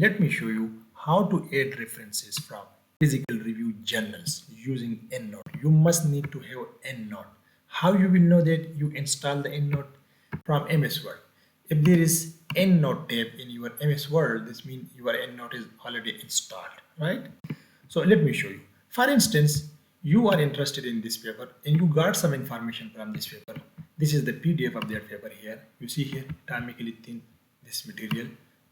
Let me show you how to add references from physical review journals using EndNote. You must need to have EndNote. How you will know that? You install the EndNote from MS Word. If there is EndNote tab in your MS Word, this means your EndNote is already installed, right? So let me show you. For instance, you are interested in this paper and you got some information from this paper. This is the PDF of that paper here. You see here, atomically thin, this material,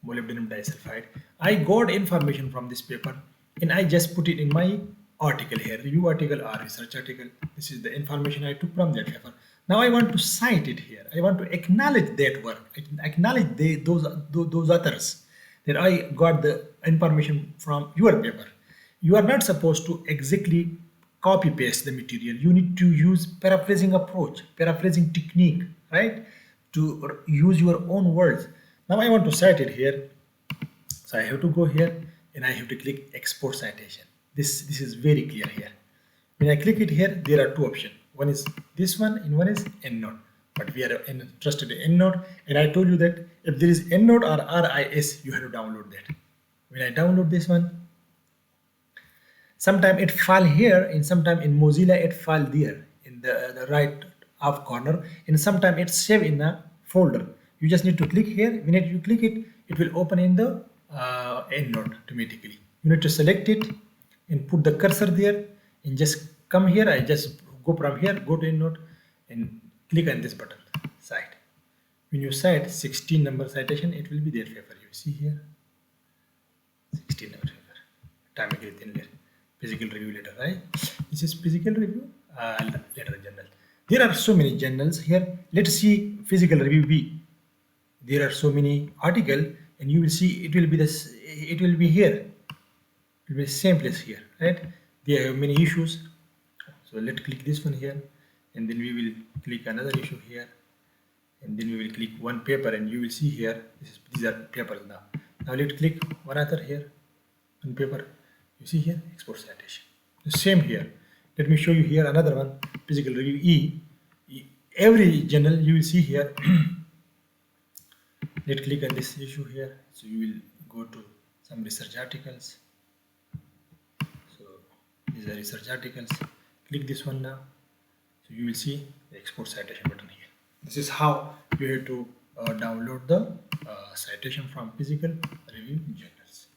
molybdenum disulfide. I got information from this paper and I just put it in my article here, review article or research article. This is the information I took from that paper. Now I want to cite it here. I want to acknowledge that work, acknowledge those authors that I got the information from your paper. You are not supposed to exactly copy paste the material. You need to use paraphrasing approach, paraphrasing technique, right? To use your own words. Now I want to cite it here. So I have to go here and I have to click export citation. This is very clear here. When I click it here, there are two options. One is this one and one is EndNote. But we are interested in EndNote, and I told you that if there is EndNote or RIS, you have to download that. When I download this one, sometime it file here and sometime in Mozilla it file there in the right up corner, and sometime it's saved in a folder. You just need to click here. When you click it, it will open in the EndNote automatically. You need to select it and put the cursor there and just come here. I just go from here, go to EndNote and click on this button, cite. When you cite 16 number citation, it will be there paper. You see here, 16 number paper, atomically thin layer, physical review letter, right? This is physical review letter journal. There are so many journals here. Let's see physical review B. There are so many article, and you will see it will be this. It will be here. It will be the same place here, right? There have many issues. So let's click this one here, and then we will click another issue here, and then we will click one paper, and you will see here these are papers now. Now let's click one other here, one paper. You see here, export citation. The same here. Let me show you here another one, physical review E. Every journal you will see here. Let's click on this issue here. So you will go to some research articles. So these are research articles. Click this one now. So you will see the export citation button here. This is how you have to download the citation from physical review journal.